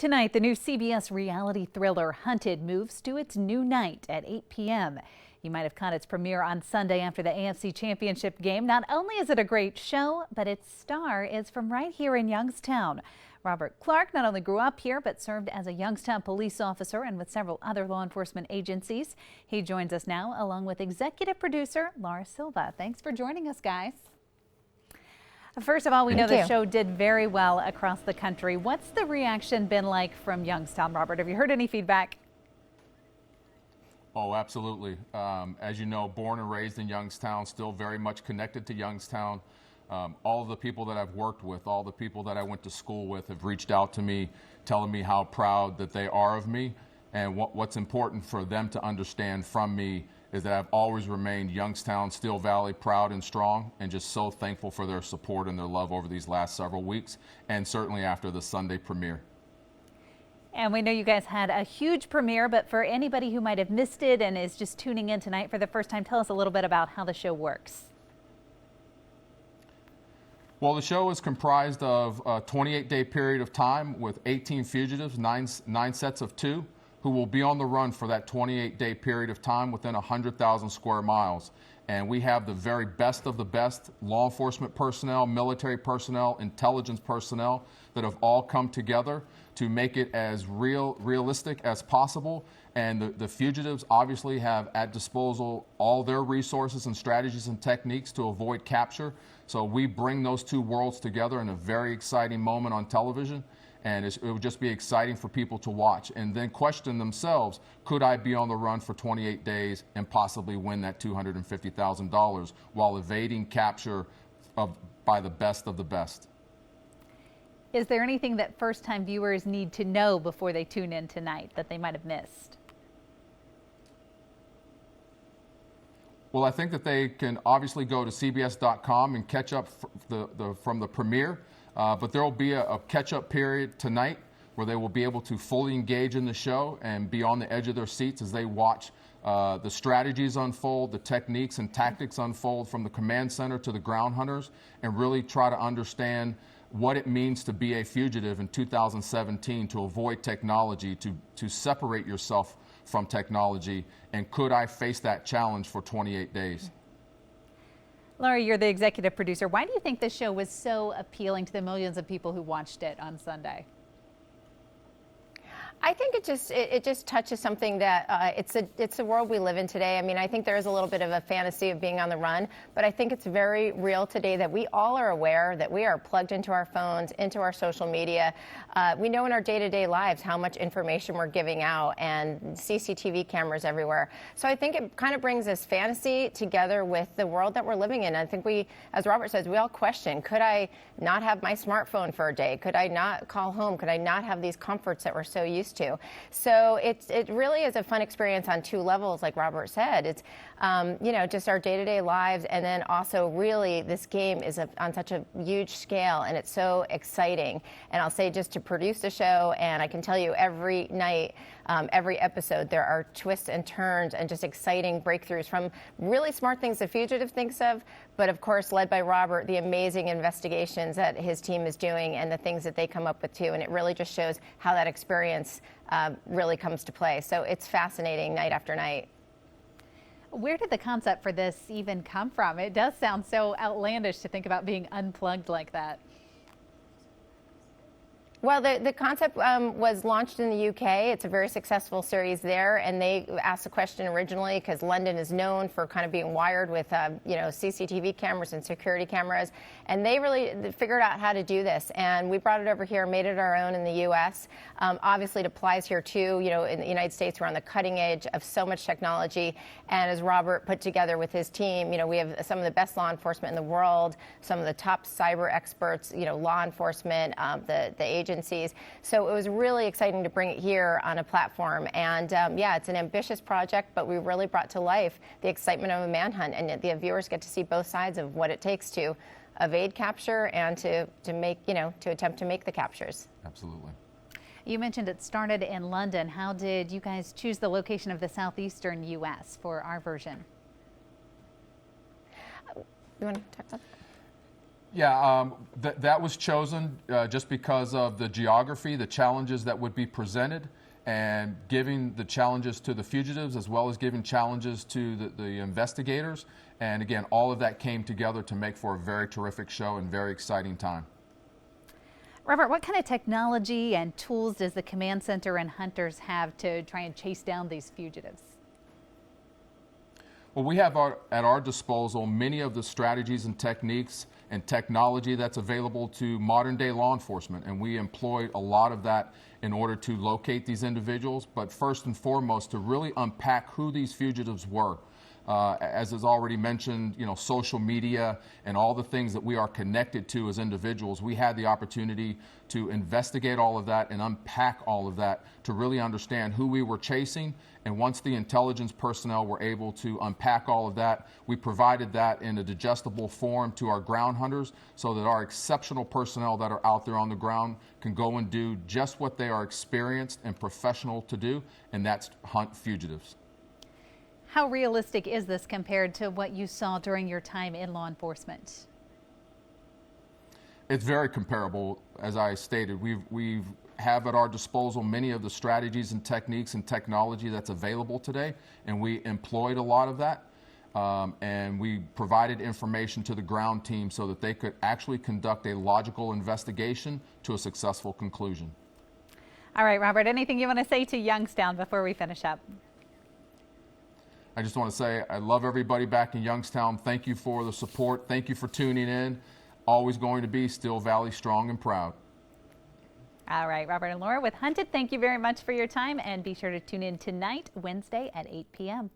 Tonight, the new CBS reality thriller Hunted moves to its new night at 8 p.m. You might have caught its premiere on Sunday after the AFC Championship game. Not only is it a great show, but its star is from right here in Youngstown. Robert Clark not only grew up here, but served as a Youngstown police officer and with several other law enforcement agencies. He joins us now along with executive producer Laura Silva. Thanks for joining us, guys. First of all, we know the show did very well across the country. What's the reaction been like from Youngstown, Robert? Have you heard any feedback? Oh, absolutely. As you know, born and raised in Youngstown, still very much connected to Youngstown. All of the people that I've worked with, all the people that I went to school with have reached out to me, telling me how proud that they are of me. And what's important for them to understand from me is that I've always remained Youngstown, Steel Valley, proud and strong, and just so thankful for their support and their love over these last several weeks, and certainly after the Sunday premiere. And we know you guys had a huge premiere, but for anybody who might have missed it and is just tuning in tonight for the first time, tell us a little bit about how the show works. Well, the show is comprised of a 28-day period of time with 18 fugitives, nine sets of two, who will be on the run for that 28-day period of time within 100,000 square miles. And we have the very best of the best law enforcement personnel, military personnel, intelligence personnel that have all come together to make it as realistic as possible. And the fugitives obviously have at disposal all their resources and strategies and techniques to avoid capture. So we bring those two worlds together in a very exciting moment on television. And it would just be exciting for people to watch and then question themselves, could I be on the run for 28 days and possibly win that $250,000 while evading capture by the best of the best? Is there anything that first-time viewers need to know before they tune in tonight that they might have missed? Well, I think that they can obviously go to CBS.com and catch up from the premiere. But there will be a catch-up period tonight where they will be able to fully engage in the show and be on the edge of their seats as they watch the strategies unfold, the techniques and tactics unfold from the command center to the ground hunters, and really try to understand what it means to be a fugitive in 2017, to avoid technology, to separate yourself from technology, and could I face that challenge for 28 days? Laura, you're the executive producer. Why do you think this show was so appealing to the millions of people who watched it on Sunday? I think it just touches something that it's the world we live in today. I mean, I think there is a little bit of a fantasy of being on the run, but I think it's very real today that we all are aware that we are plugged into our phones, into our social media. We know in our day-to-day lives how much information we're giving out and CCTV cameras everywhere. So I think it kind of brings this fantasy together with the world that we're living in. I think we, as Robert says, we all question, could I not have my smartphone for a day? Could I not call home? Could I not have these comforts that we're so used to? So it really is a fun experience on two levels, like Robert said. It's just our day-to-day lives, and then also really this game is on such a huge scale, and it's so exciting. And I'll say, just to produce the show, and I can tell you every night, every episode, there are twists and turns and just exciting breakthroughs from really smart things the fugitive thinks of, but of course led by Robert, the amazing investigations that his team is doing and the things that they come up with too. And it really just shows how that experience really comes to play. So it's fascinating night after night. Where did the concept for this even come from? It does sound so outlandish to think about being unplugged like that. Well, the concept was launched in the UK. It's a very successful series there, and they asked the question originally because London is known for kind of being wired with, CCTV cameras and security cameras, and they really figured out how to do this. And we brought it over here, made it our own in the U.S. Obviously, it applies here too. You know, in the United States, we're on the cutting edge of so much technology, and as Robert put together with his team, we have some of the best law enforcement in the world, some of the top cyber experts, law enforcement, the agencies. So it was really exciting to bring it here on a platform. And it's an ambitious project, but we really brought to life the excitement of a manhunt, and the viewers get to see both sides of what it takes to evade capture and to make, to attempt to make the captures. Absolutely. You mentioned it started in London. How did you guys choose the location of the southeastern U.S. for our version? You want to talk about that? Yeah, that was chosen just because of the geography, the challenges that would be presented, and giving the challenges to the fugitives as well as giving challenges to the investigators. And again, all of that came together to make for a very terrific show and very exciting time. Robert, what kind of technology and tools does the command center and hunters have to try and chase down these fugitives? Well, we have at our disposal many of the strategies and techniques and technology that's available to modern day law enforcement, and we employ a lot of that in order to locate these individuals, but first and foremost to really unpack who these fugitives were. As is already mentioned, social media and all the things that we are connected to as individuals, we had the opportunity to investigate all of that and unpack all of that to really understand who we were chasing. And once the intelligence personnel were able to unpack all of that, we provided that in a digestible form to our ground hunters so that our exceptional personnel that are out there on the ground can go and do just what they are experienced and professional to do, and that's hunt fugitives. How realistic is this compared to what you saw during your time in law enforcement? It's very comparable. As I stated, we have at our disposal many of the strategies and techniques and technology that's available today, and we employed a lot of that. And we provided information to the ground team so that they could actually conduct a logical investigation to a successful conclusion. All right, Robert, anything you want to say to Youngstown before we finish up? I just want to say I love everybody back in Youngstown. Thank you for the support. Thank you for tuning in. Always going to be Still Valley strong and proud. All right, Robert and Laura with Hunted, thank you very much for your time, and be sure to tune in tonight, Wednesday at 8 p.m.